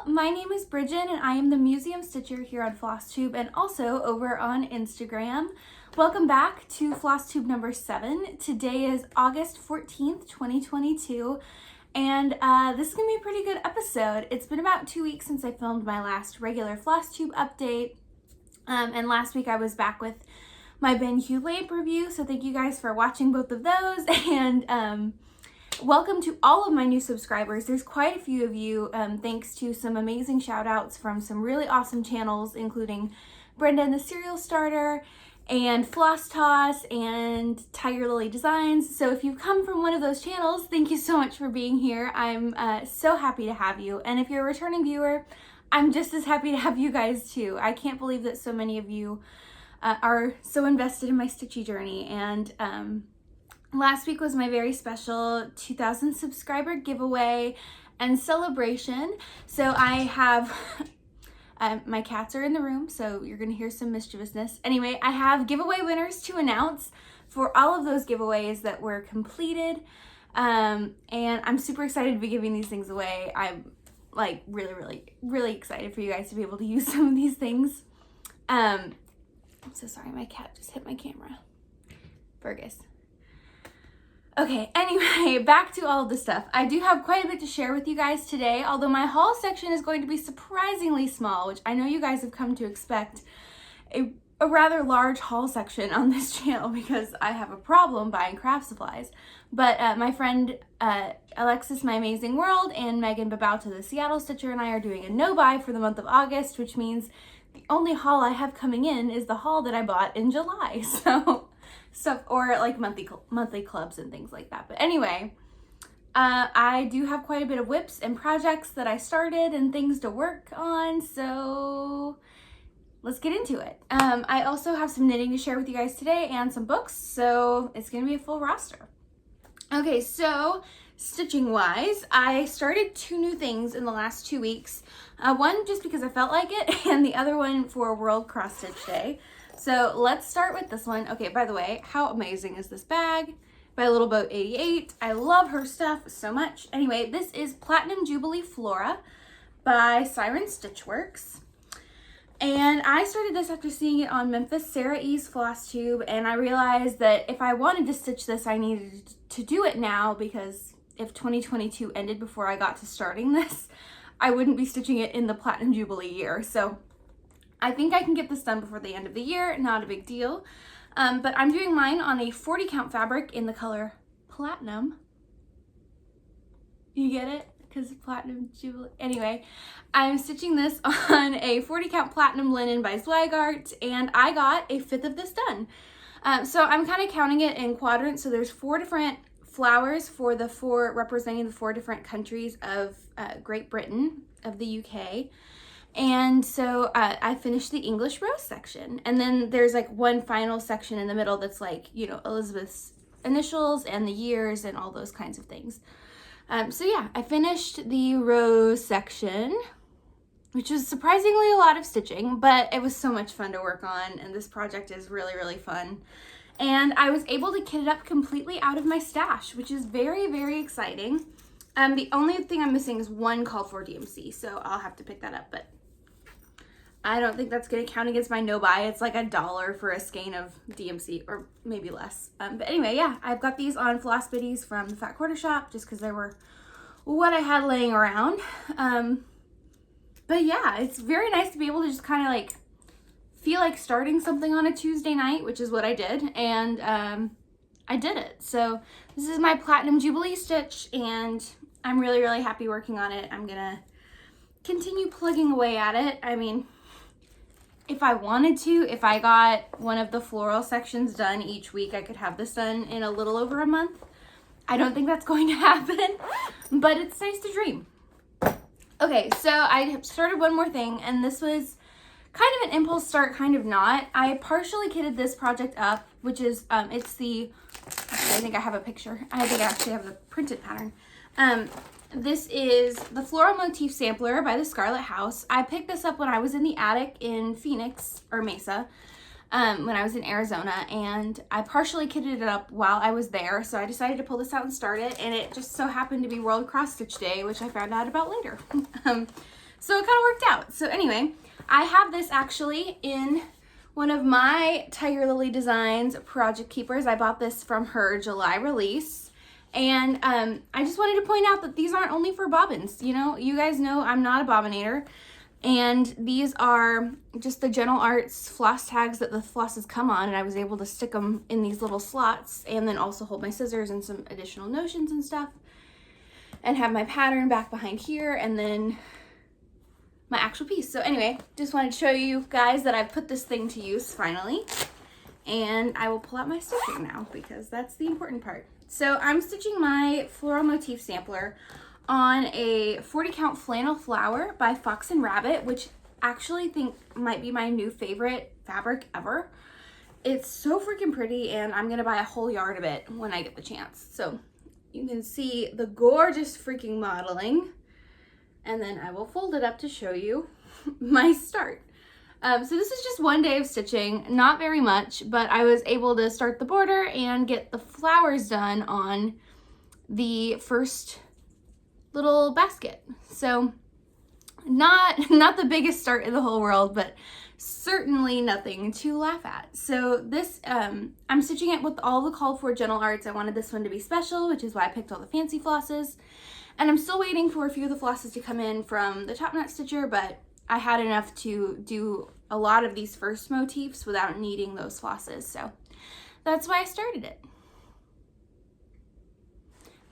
my name is Bridget and I am the Museum Stitcher here on Flosstube and also over on Instagram. Welcome back to Flosstube number 7. Today is August 14th, 2022, and this is going to be a pretty good episode. It's been about 2 weeks since I filmed my last regular Flosstube update, and last week I was back with my Ben Hugh lamp review, so thank you guys for watching both of those, and welcome to all of my new subscribers. There's quite a few of you, thanks to some amazing shout outs from some really awesome channels, including Brenda and the Cereal Starter, and Floss Toss, and Tiger Lily Designs. So if you've come from one of those channels, thank you so much for being here. I'm so happy to have you. And if you're a returning viewer, I'm just as happy to have you guys too. I can't believe that so many of you are so invested in my Stitchy journey. And last week was my very special 2,000 subscriber giveaway and celebration. So I have, my cats are in the room, so you're gonna hear some mischievousness. Anyway, I have giveaway winners to announce for all of those giveaways that were completed. And I'm super excited to be giving these things away. I'm like really excited for you guys to be able to use some of these things. I'm so sorry, my cat just hit my camera. Fergus. Okay, anyway, back to all of the stuff. I do have quite a bit to share with you guys today, although my haul section is going to be surprisingly small, which I know you guys have come to expect a rather large haul section on this channel because I have a problem buying craft supplies. But my friend Alexis, My Amazing World, and Megan Babauta, the Seattle Stitcher, and I are doing a no-buy for the month of August, which means the only haul I have coming in is the haul that I bought in July. So stuff, or like monthly clubs and things like that. But anyway, I do have quite a bit of whips and projects that I started and things to work on, so let's get into it. I also have some knitting to share with you guys today and some books, so it's gonna be a full roster. Okay, so stitching wise, I started 2 new things in the last 2 weeks. One just because I felt like it, and the other one for World Cross Stitch Day. So let's start with this one. Okay, by the way, how amazing is this bag? By Little Boat 88. I love her stuff so much. Anyway, this is Platinum Jubilee Flora by Siren Stitchworks. And I started this after seeing it on Memphis Sarah E's Flosstube, and I realized that if I wanted to stitch this, I needed to do it now, because if 2022 ended before I got to starting this, I wouldn't be stitching it in the Platinum Jubilee year. So I think I can get this done before the end of the year, not a big deal. But I'm doing mine on a 40 count fabric in the color Platinum. You get it? Because Platinum Jubilee. Anyway, I'm stitching this on a 40 count Platinum linen by Zweigart, and I got a 1/5 of this done. So I'm kind of counting it in quadrants. So there's 4 different flowers for the 4 representing the 4 different countries of Great Britain, of the UK. And so I finished the English rose section, and then there's like one final section in the middle that's like, you know, Elizabeth's initials and the years and all those kinds of things. So yeah, I finished the rose section, which was surprisingly a lot of stitching, but it was so much fun to work on, and this project is really fun. And I was able to kit it up completely out of my stash, which is very exciting. The only thing I'm missing is one call for DMC, so I'll have to pick that up, but I don't think that's going to count against my no-buy. It's like $1 for a skein of DMC, or maybe less. But anyway, yeah, I've got these on Floss Biddies from the Fat Quarter Shop just because they were what I had laying around. But yeah, it's very nice to be able to just kind of like feel like starting something on a Tuesday night, which is what I did, and I did it. So this is my Platinum Jubilee stitch, and I'm really happy working on it. I'm gonna continue plugging away at it. I mean, if I wanted to, if I got one of the floral sections done each week, I could have this done in a little over a month. I don't think that's going to happen, but it's nice to dream. Okay, so I started one more thing, and this was kind of an impulse start, kind of not. I partially kitted this project up, which is, it's the, actually, I think I have a picture. I think I actually have the printed pattern. This is the Floral Motif Sampler by the Scarlet House. I picked this up when I was in the attic in Phoenix, or Mesa, when I was in Arizona, and I partially kitted it up while I was there, so I decided to pull this out and start it, and it just so happened to be World Cross Stitch Day, which I found out about later. So it kind of worked out. So anyway, I have this actually in one of my Tiger Lily Designs Project Keepers. I bought this from her July release. And I just wanted to point out that these aren't only for bobbins. You know, you guys know I'm not a bobbinator. And these are just the Gentle Arts floss tags that the flosses come on. And I was able to stick them in these little slots and then also hold my scissors and some additional notions and stuff. And have my pattern back behind here and then my actual piece. So anyway, just wanted to show you guys that I've put this thing to use finally. And I will pull out my stitching now because that's the important part. So I'm stitching my floral motif sampler on a 40 count flannel flower by Fox and Rabbit, which actually think might be my new favorite fabric ever. It's so freaking pretty and I'm gonna buy a whole yard of it when I get the chance. So you can see the gorgeous freaking modeling. And then I will fold it up to show you my start. So this is just one day of stitching, not very much, but I was able to start the border and get the flowers done on the first little basket. So not the biggest start in the whole world, but certainly nothing to laugh at. So this, I'm stitching it with all the called for Gentle Arts. I wanted this one to be special, which is why I picked all the fancy flosses. And I'm still waiting for a few of the flosses to come in from the Top Knot Stitcher, but I had enough to do a lot of these first motifs without needing those flosses. So that's why I started it.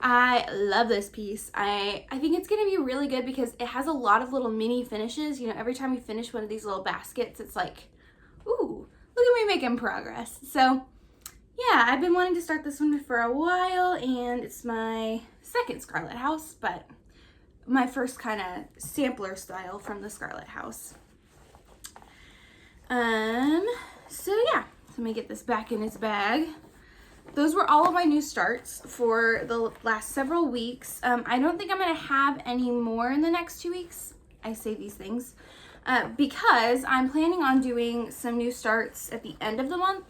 I love this piece. I think it's gonna be really good because it has a lot of little mini finishes. You know, every time you finish one of these little baskets, it's like, ooh, look at me making progress. So yeah, I've been wanting to start this one for a while and it's my second Scarlet House, but my first kind of sampler style from the Scarlet House. So yeah, let me get this back in its bag. Those were all of my new starts for the last several weeks. I don't think I'm gonna have any more in the next 2 weeks. I say these things because I'm planning on doing some new starts at the end of the month.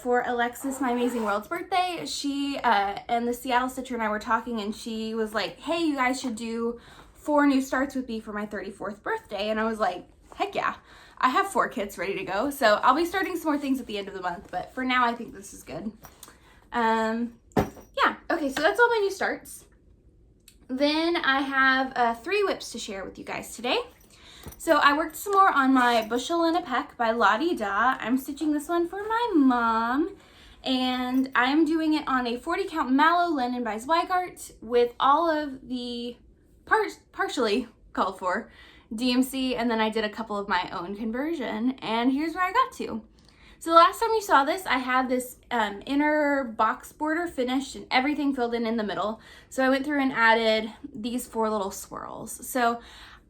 For Alexis, My Amazing World's birthday. She and the Seattle Stitcher and I were talking and she was like, hey, you guys should do 4 new starts with me for my 34th birthday. And I was like, heck yeah, I have 4 kits ready to go. So I'll be starting some more things at the end of the month, but for now I think this is good. Yeah, okay, so that's all my new starts. Then I have 3 whips to share with you guys today. So I worked some more on my Bushel and a Peck by Lottie Da. I'm stitching this one for my mom, and I'm doing it on a 40 count Mallow linen by Zweigart with all of the partially called for DMC, and then I did a couple of my own conversion, and here's where I got to. So the last time you saw this, I had this inner box border finished and everything filled in the middle. So I went through and added these 4 little swirls. So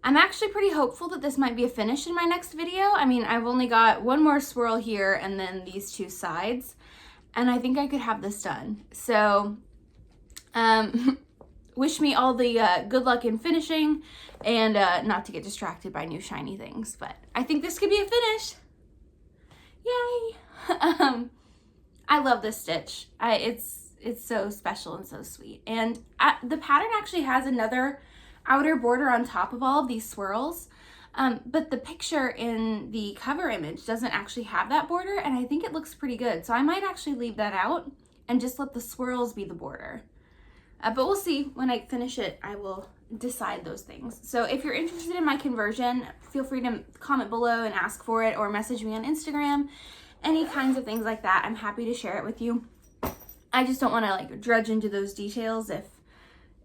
I'm actually pretty hopeful that this might be a finish in my next video. I mean, I've only got 1 more swirl here and then these 2 sides, and I think I could have this done. So wish me all the good luck in finishing and not to get distracted by new shiny things, but I think this could be a finish. Yay! I love this stitch. It's so special and so sweet. And the pattern actually has another outer border on top of all of these swirls, but the picture in the cover image doesn't actually have that border, and I think it looks pretty good. So I might actually leave that out and just let the swirls be the border. But we'll see. When I finish it, I will decide those things. So if you're interested in my conversion, feel free to comment below and ask for it, or message me on Instagram, any kinds of things like that. I'm happy to share it with you. I just don't want to like dredge into those details if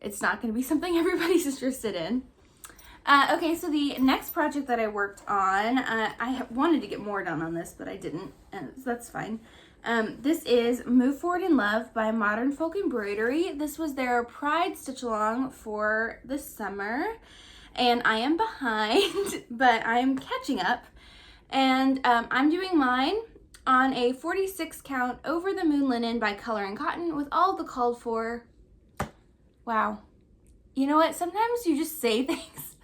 it's not going to be something everybody's interested in. Okay, so the next project that I worked on, I wanted to get more done on this, but I didn't, and so that's fine. This is Move Forward in Love by Modern Folk Embroidery. This was their Pride Stitch Along for the summer, and I am behind, but I'm catching up. And I'm doing mine on a 46 count Over the Moon linen by Color and Cotton with all the called for. Wow. You know what? Sometimes you just say things.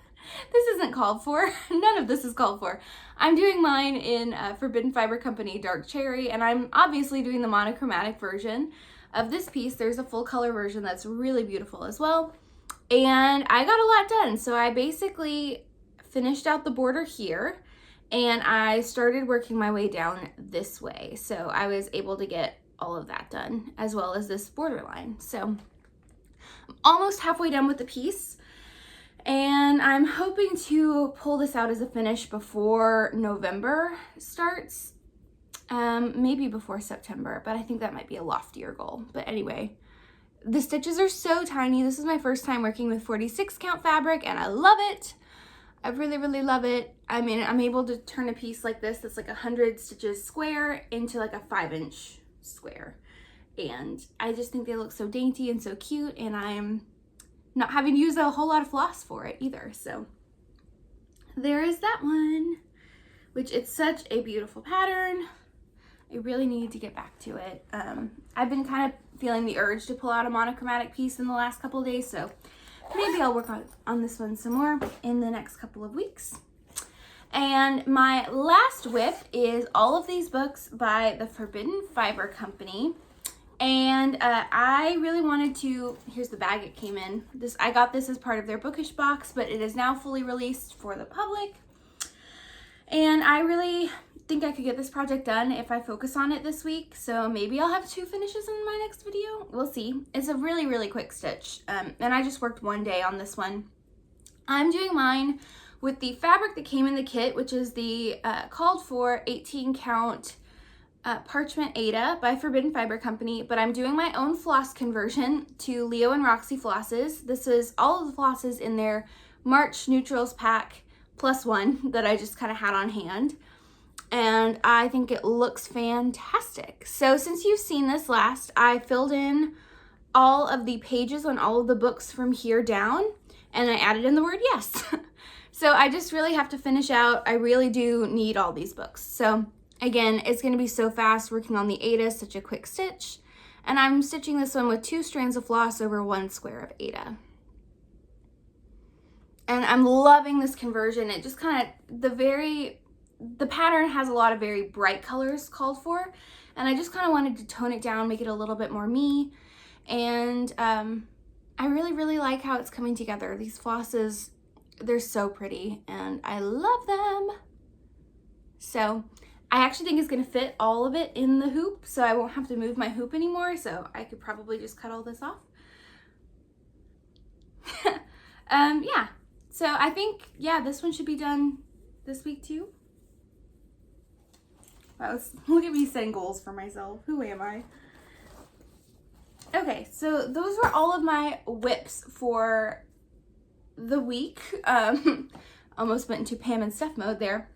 This isn't called for. None of this is called for. I'm doing mine in Forbidden Fiber Company Dark Cherry, and I'm obviously doing the monochromatic version of this piece. There's a full color version that's really beautiful as well. And I got a lot done. So I basically finished out the border here, and I started working my way down this way. So I was able to get all of that done, as well as this borderline. So I'm almost halfway done with the piece, and I'm hoping to pull this out as a finish before November starts. Maybe before September, but I think that might be a loftier goal. But anyway, the stitches are so tiny. This is my first time working with 46 count fabric, and I love it. I really, really love it. I mean, I'm able to turn a piece like this that's like 100 stitches square into like a 5-inch square. And I just think they look so dainty and so cute, and I'm not having to use a whole lot of floss for it either. So there is that one, which it's such a beautiful pattern. I really need to get back to it. I've been kind of feeling the urge to pull out a monochromatic piece in the last couple of days, so maybe I'll work on this one some more in the next couple of weeks. And my last whip is all of these books by the Forbidden Fiber Company. And I really wanted to, here's the bag it came in. I got this as part of their bookish box, but it is now fully released for the public. And I really think I could get this project done if I focus on it this week. So maybe I'll have 2 finishes in my next video. We'll see. It's a really, really quick stitch. And I just worked one day on this one. I'm doing mine with the fabric that came in the kit, which is the called for 18 count Parchment Aida by Forbidden Fiber Company, but I'm doing my own floss conversion to Leo and Roxy flosses. This is all of the flosses in their March Neutrals pack +1 that I just kind of had on hand. And I think it looks fantastic. So since you've seen this last, I filled in all of the pages on all of the books from here down, and I added in the word yes. So I just really have to finish out. I really do need all these books. So again, it's going to be so fast working on the Aida, such a quick stitch. And I'm stitching this one with 2 strands of floss over 1 square of Aida. And I'm loving this conversion. It just kind of, the pattern has a lot of very bright colors called for, and I just kind of wanted to tone it down, make it a little bit more me. And I really, really like how it's coming together. These flosses, they're so pretty, and I love them. So I actually think it's going to fit all of it in the hoop, so I won't have to move my hoop anymore, so I could probably just cut all this off. Yeah. So I think, yeah, this one should be done this week too. Wow, look at me setting goals for myself. Who am I? Okay, so those were all of my whips for the week. Almost went into Pam and Steph mode there.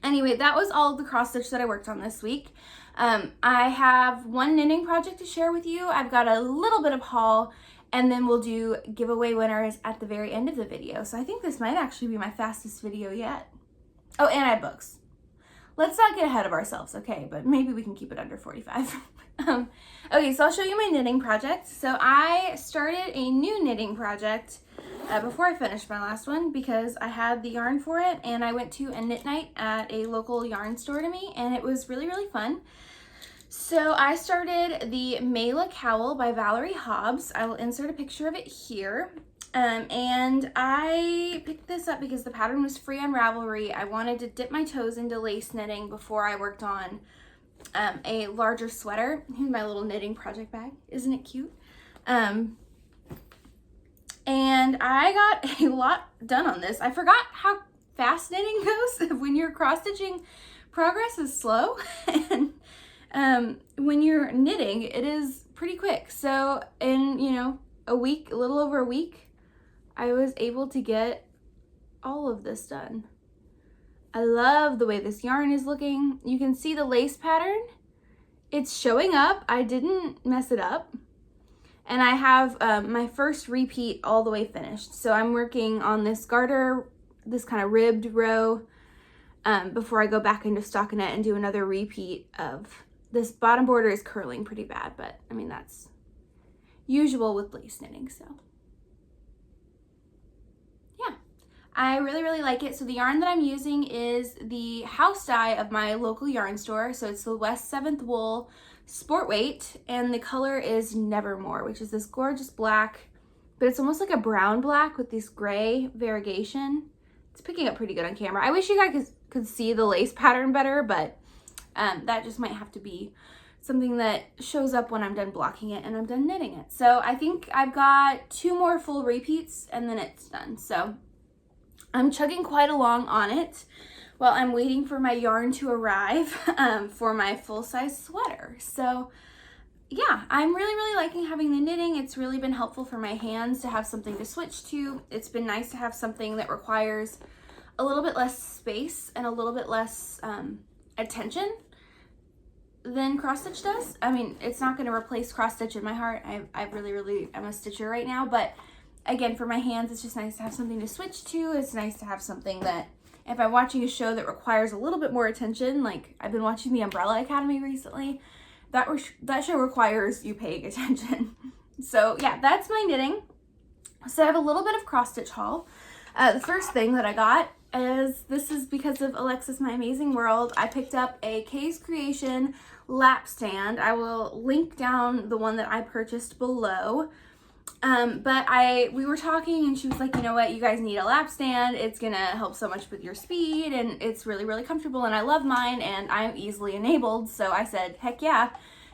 Anyway, that was all of the cross stitch that I worked on this week. I have one knitting project to share with you. I've got a little bit of haul, and then we'll do giveaway winners at the very end of the video. So I think this might actually be my fastest video yet. Oh, and I have books. Let's not get ahead of ourselves, okay? But maybe we can keep it under 45. Okay, so I'll show you my knitting project. So I started a new knitting project before I finished my last one because I had the yarn for it, and I went to a knit night at a local yarn store to me, and it was really, really fun. So I started the Meila Cowl by Valerie Hobbs. I will insert a picture of it here. And I picked this up because the pattern was free on Ravelry. I wanted to dip my toes into lace knitting before I worked on a larger sweater. Here's my little knitting project bag. Isn't it cute? And I got a lot done on this. I forgot how fast knitting goes. When you're cross-stitching, progress is slow. And when you're knitting, it is pretty quick. So in, a week, a little over a week, I was able to get all of this done. I love the way this yarn is looking. You can see the lace pattern. It's showing up. I didn't mess it up. And I have my first repeat all the way finished. So I'm working on this garter, this kind of ribbed row, before I go back into stockinette and do another repeat of this. Bottom border is curling pretty bad, but I mean, that's usual with lace knitting, so. I really, really like it. So the yarn that I'm using is the house dye of my local yarn store. So it's the West 7th Wool Sport Weight, and the color is Nevermore, which is this gorgeous black, but it's almost like a brown black with this gray variegation. It's picking up pretty good on camera. I wish you guys could see the lace pattern better, but that just might have to be something that shows up when I'm done blocking it and I'm done knitting it. So I think I've got 2 more full repeats and then it's done. So I'm chugging quite along on it while I'm waiting for my yarn to arrive for my full-size sweater. So yeah, I'm really liking having the knitting. It's really been helpful for my hands to have something to switch to. It's been nice to have something that requires a little bit less space and a little bit less attention than cross stitch does. I mean, it's not going to replace cross stitch in my heart. I really am a stitcher right now, but again, for my hands, it's just nice to have something to switch to. It's nice to have something that if I'm watching a show that requires a little bit more attention, like I've been watching The Umbrella Academy recently, that show requires you paying attention. So yeah, that's my knitting. So I have a little bit of cross stitch haul. The first thing that I got is, this is because of Alexis My Amazing World. I picked up a Kay's Creation lap stand. I will link down the one that I purchased below. But we were talking and she was like, you know what, you guys need a lap stand. It's gonna help so much with your speed and it's really comfortable and I love mine and I'm easily enabled. So I said, heck yeah.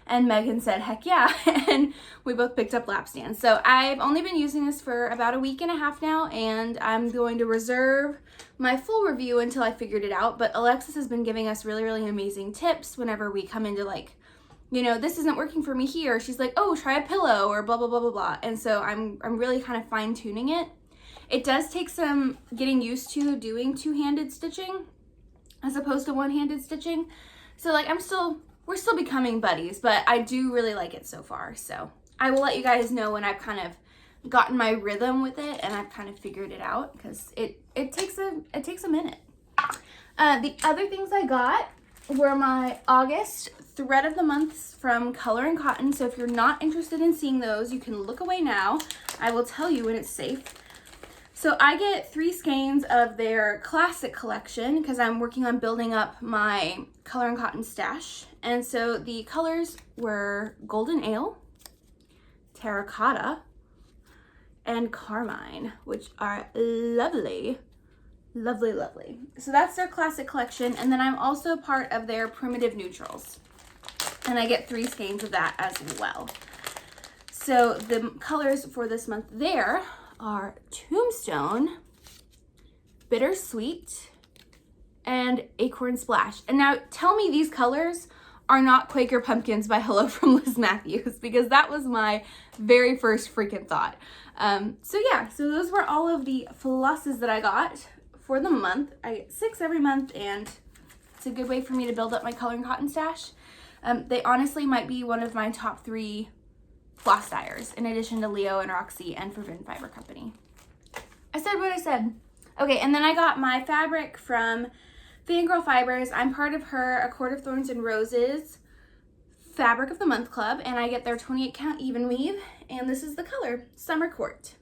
And Megan said, heck yeah. And we both picked up lap stands. So I've only been using this for about a week and a half now and I'm going to reserve my full review until I figured it out. But Alexis has been giving us really amazing tips whenever we come into like, you know, this isn't working for me here. She's like, oh, try a pillow or blah, blah, blah, blah, blah. And so I'm really kind of fine tuning it. It does take some getting used to doing 2-handed stitching as opposed to 1-handed stitching. So like we're still becoming buddies, but I do really like it so far. So I will let you guys know when I've kind of gotten my rhythm with it and I've kind of figured it out because it takes a minute. The other things I got were my August thread of the months from Color and Cotton. So if you're not interested in seeing those, you can look away now. I will tell you when it's safe. So I get 3 skeins of their classic collection because I'm working on building up my Color and Cotton stash. And so the colors were Golden Ale, Terracotta, and Carmine, which are lovely. So that's their classic collection. And then I'm also part of their primitive neutrals. And I get 3 skeins of that as well. So the colors for this month there are Tombstone, Bittersweet, and Acorn Splash. And now tell me these colors are not Quaker Pumpkins by Hello from Liz Matthews, because that was my very first freaking thought. So yeah, so those were all of the flosses that I got for the month. I get 6 every month and it's a good way for me to build up my Color and Cotton stash. They honestly might be one of my top 3 floss dyers, in addition to Leo and Roxy and Forbidden Fiber Company. I said what I said. Okay, and then I got my fabric from Fangirl Fibers. I'm part of her A Court of Thorns and Roses Fabric of the Month Club, and I get their 28 count even weave, and this is the color, Summer Court.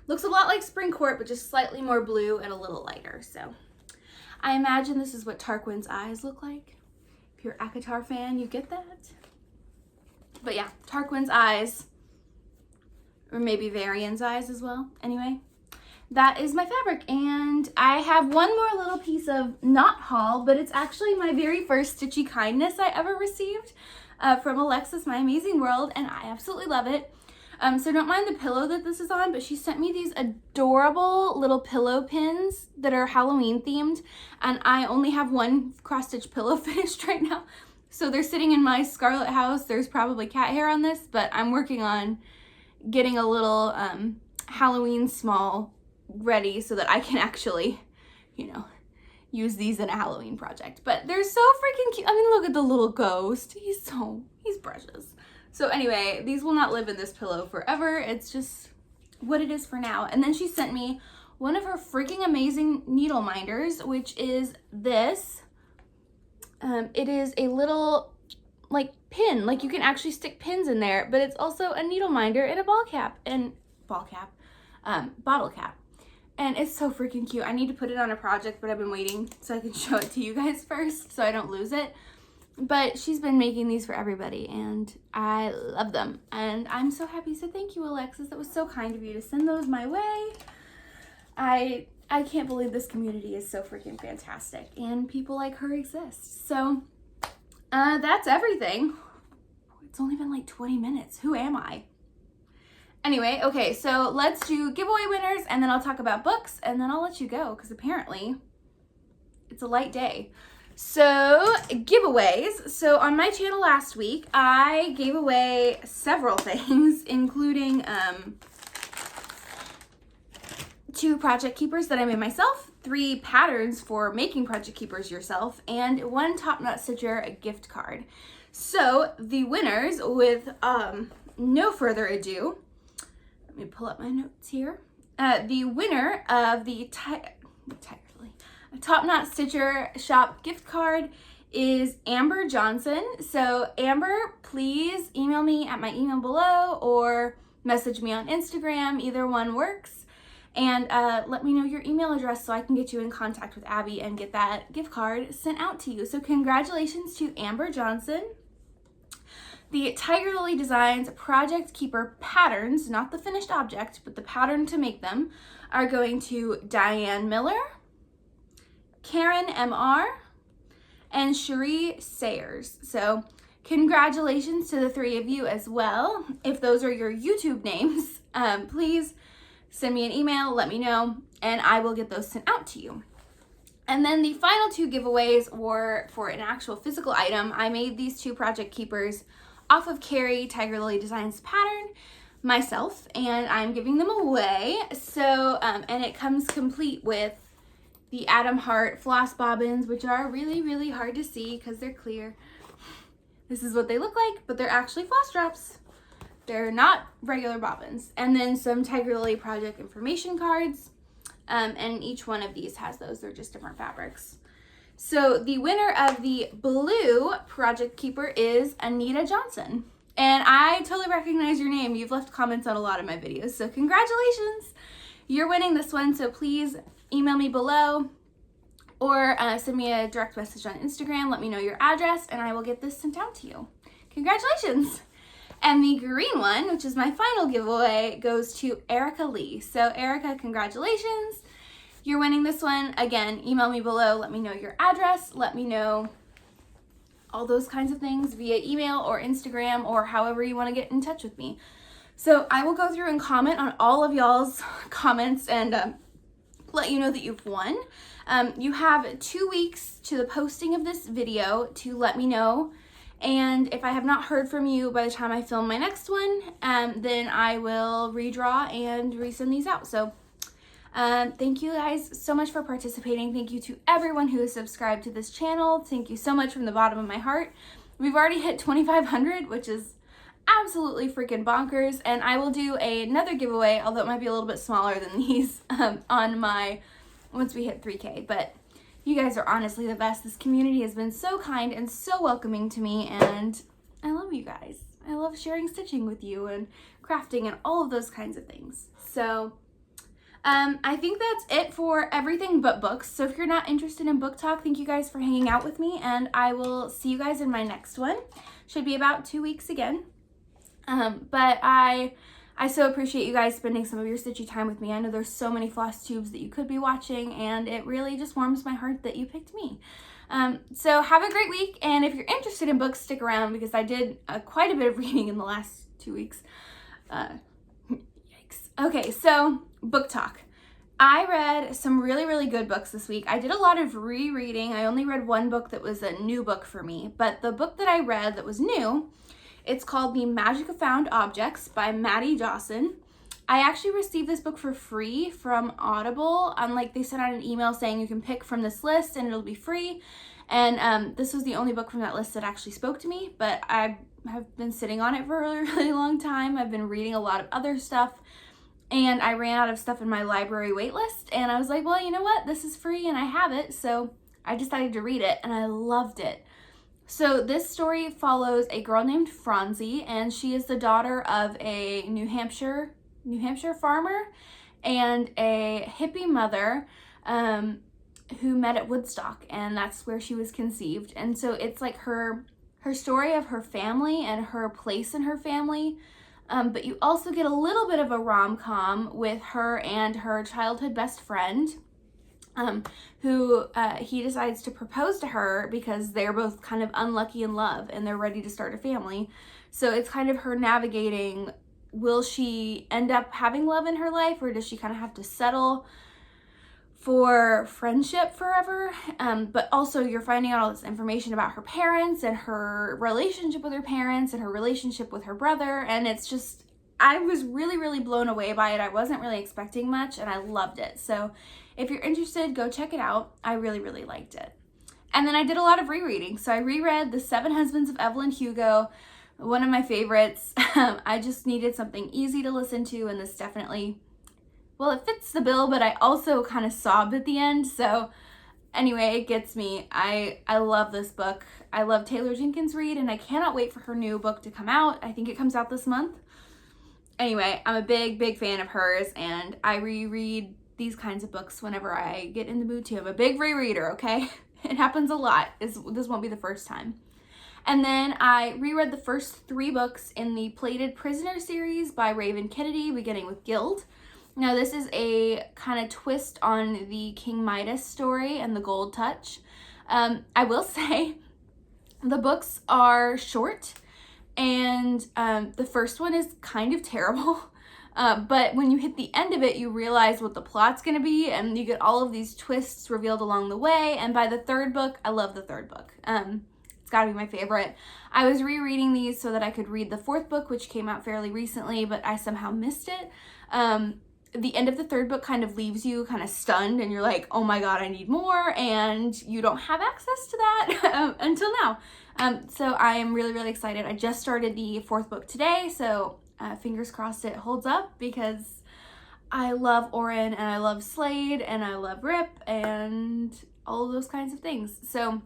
Looks a lot like Spring Court, but just slightly more blue and a little lighter. So I imagine this is what Tarquin's eyes look like. If you're a ACOTAR fan, you get that. But yeah, Tarquin's eyes, or maybe Varian's eyes as well. Anyway, that is my fabric. And I have one more little piece of not haul, but it's actually my very first Stitchy kindness I ever received from Alexis My Amazing World, and I absolutely love it. So don't mind the pillow that this is on, but she sent me these adorable little pillow pins that are Halloween themed, and I only have one cross-stitch pillow finished right now. So they're sitting in my Scarlet house. There's probably cat hair on this, but I'm working on getting a little Halloween small ready so that I can actually, you know, use these in a Halloween project. But they're so freaking cute. I mean, look at the little ghost. He's precious. So anyway, these will not live in this pillow forever. It's just what it is for now. And then she sent me one of her freaking amazing needle minders, which is this. It is a little like pin, like you can actually stick pins in there, but it's also a needle minder and a bottle cap. And it's so freaking cute. I need to put it on a project, but I've been waiting so I can show it to you guys first so I don't lose it. But she's been making these for everybody and I love them. And I'm so happy. So thank you, Alexis. That was so kind of you to send those my way. I I can't believe this community is so freaking fantastic and people like her exist. So that's everything. It's only been like 20 minutes. Who am I? Anyway, okay, so let's do giveaway winners and then I'll talk about books and then I'll let you go because apparently it's a light day. So giveaways. So on my channel last week, I gave away several things, including 2 project keepers that I made myself, 3 patterns for making project keepers yourself, and 1 Top Knot Stitcher gift card. So the winners, with no further ado, let me pull up my notes here. The winner of the Top Knot Stitcher shop gift card is Amber Johnson. So Amber, please email me at my email below or message me on Instagram. Either one works. And let me know your email address so I can get you in contact with Abby and get that gift card sent out to you. So congratulations to Amber Johnson. The Tiger Lily Designs Project Keeper patterns, not the finished object, but the pattern to make them, are going to Diane Miller, Karen MR, and Sharee Sayers. So congratulations to the 3 of you as well. If those are your YouTube names, please send me an email, let me know, and I will get those sent out to you. And then the final 2 giveaways were for an actual physical item. I made these 2 project keepers off of Carrie Tiger Lily Designs pattern myself, and I'm giving them away. So, and it comes complete with the Atom Heart floss bobbins, which are really, really hard to see because they're clear. This is what they look like, but they're actually floss drops. They're not regular bobbins. And then some Tiger Lily project information cards. And each one of these has those. They're just different fabrics. So the winner of the blue project keeper is Anita Johnson. And I totally recognize your name. You've left comments on a lot of my videos. So congratulations. You're winning this one. So please email me below or send me a direct message on Instagram. Let me know your address and I will get this sent out to you. Congratulations. And the green one, which is my final giveaway, goes to Erica Lee. So Erica, congratulations. You're winning this one. Again, email me below. Let me know your address. Let me know all those kinds of things via email or Instagram or however you want to get in touch with me. So I will go through and comment on all of y'all's comments and let you know that you've won. You have 2 weeks to the posting of this video to let me know. And if I have not heard from you by the time I film my next one, then I will redraw and resend these out. So thank you guys so much for participating. Thank you to everyone who has subscribed to this channel. Thank you so much from the bottom of my heart. We've already hit 2,500, which is absolutely freaking bonkers. And I will do another giveaway, although it might be a little bit smaller than these, on my, once we hit 3K. But you guys are honestly the best. This community has been so kind and so welcoming to me, and I love you guys. I love sharing stitching with you and crafting and all of those kinds of things. So I think that's it for everything but books. So if you're not interested in book talk, thank you guys for hanging out with me, and I will see you guys in my next one. Should be about 2 weeks again. But I so appreciate you guys spending some of your stitchy time with me. I know there's so many floss tubes that you could be watching, and it really just warms my heart that you picked me. So have a great week, and if you're interested in books, stick around because I did quite a bit of reading in the last 2 weeks. Yikes. Okay, so book talk. I read some really, really good books this week. I did a lot of rereading. I only read 1 book that was a new book for me, but the book that I read that was new, it's called The Magic of Found Objects by Maddie Dawson. I actually received this book for free from Audible. They sent out an email saying you can pick from this list and it'll be free. And this was the only book from that list that actually spoke to me, but I have been sitting on it for a really, really long time. I've been reading a lot of other stuff, and I ran out of stuff in my library wait list, and I was like, well, you know what? This is free and I have it, so I decided to read it, and I loved it. So this story follows a girl named Phronsie, and she is the daughter of a New Hampshire farmer and a hippie mother who met at Woodstock, and that's where she was conceived. And so it's like her story of her family and her place in her family, but you also get a little bit of a rom-com with her and her childhood best friend. who he decides to propose to her because they're both kind of unlucky in love and they're ready to start a family. So it's kind of her navigating, will she end up having love in her life, or does she kind of have to settle for friendship forever? But also you're finding out all this information about her parents and her relationship with her parents and her relationship with her brother. And it's just, I was really, really blown away by it. I wasn't really expecting much and I loved it. So if you're interested, go check it out. I really, really liked it. And then I did a lot of rereading. So I reread The Seven Husbands of Evelyn Hugo, one of my favorites. I just needed something easy to listen to, and this definitely, well, it fits the bill, but I also kind of sobbed at the end. So anyway, it gets me. I love this book. I love Taylor Jenkins Reid, and I cannot wait for her new book to come out. I think it comes out this month. Anyway, I'm a big, big fan of hers, and I reread these kinds of books whenever I get in the mood to. I'm a big rereader, okay? It happens a lot. This won't be the first time. And then I reread the first 3 books in the Plated Prisoner series by Raven Kennedy, beginning with Guild. Now this is a kind of twist on the King Midas story and the Gold Touch. I will say the books are short, and the first one is kind of terrible. But when you hit the end of it, you realize what the plot's gonna be, and you get all of these twists revealed along the way. And by the 3rd book, I love the 3rd book. It's gotta be my favorite. I was rereading these so that I could read the 4th book, which came out fairly recently, but I somehow missed it. The end of the 3rd book kind of leaves you kind of stunned, and you're like, oh my god, I need more, and you don't have access to that until now. So I am really, really excited. I just started the 4th book today, so fingers crossed it holds up, because I love Oren and I love Slade and I love Rip and all of those kinds of things. So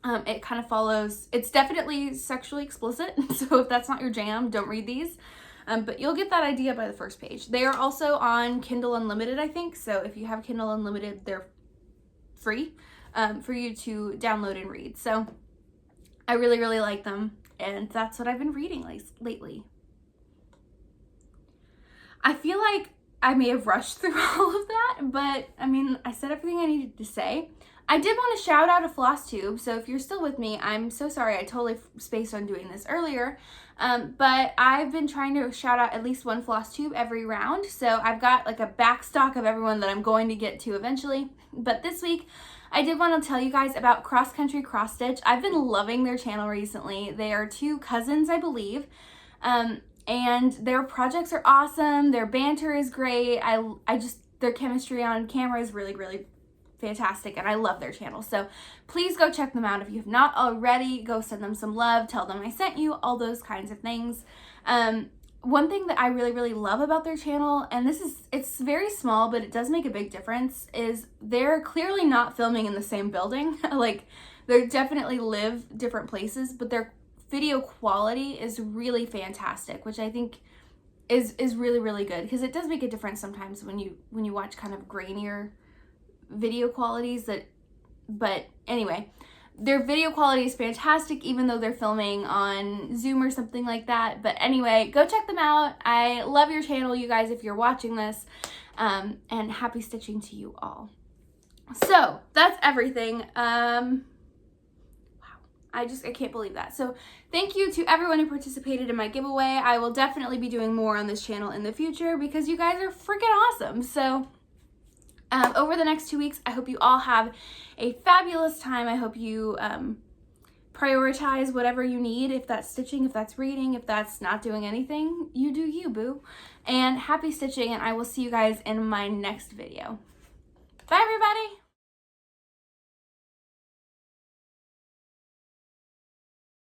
it kind of follows, it's definitely sexually explicit, so if that's not your jam, don't read these. But you'll get that idea by the first page. They are also on Kindle Unlimited, I think, so if you have Kindle Unlimited, they're free for you to download and read. So I really, really like them, and that's what I've been reading lately. I feel like I may have rushed through all of that, but I mean, I said everything I needed to say. I did want to shout out a Flosstube, so if you're still with me, I'm so sorry, I totally spaced on doing this earlier, but I've been trying to shout out at least one Flosstube every round, so I've got like a back stock of everyone that I'm going to get to eventually. But this week, I did want to tell you guys about Cross Country Cross Stitch. I've been loving their channel recently. They are 2 cousins, I believe, and their projects are awesome. Their banter is great. Their chemistry on camera is really, really fantastic, and I love their channel. So please go check them out. If you have not already, go send them some love, tell them I sent you, all those kinds of things. One thing that I really, really love about their channel, and it's very small, but it does make a big difference, is they're clearly not filming in the same building. Like, they definitely live different places, but their video quality is really fantastic, which I think is really, really good, because it does make a difference sometimes when you watch kind of grainier video qualities. But anyway, their video quality is fantastic, even though they're filming on Zoom or something like that. But anyway, go check them out. I love your channel, you guys, if you're watching this, and happy stitching to you all. So that's everything. I can't believe that. So thank you to everyone who participated in my giveaway. I will definitely be doing more on this channel in the future, because you guys are freaking awesome. So over the next 2 weeks, I hope you all have a fabulous time. I hope you prioritize whatever you need. If that's stitching, if that's reading, if that's not doing anything, you do you, boo. And happy stitching, and I will see you guys in my next video. Bye, everybody.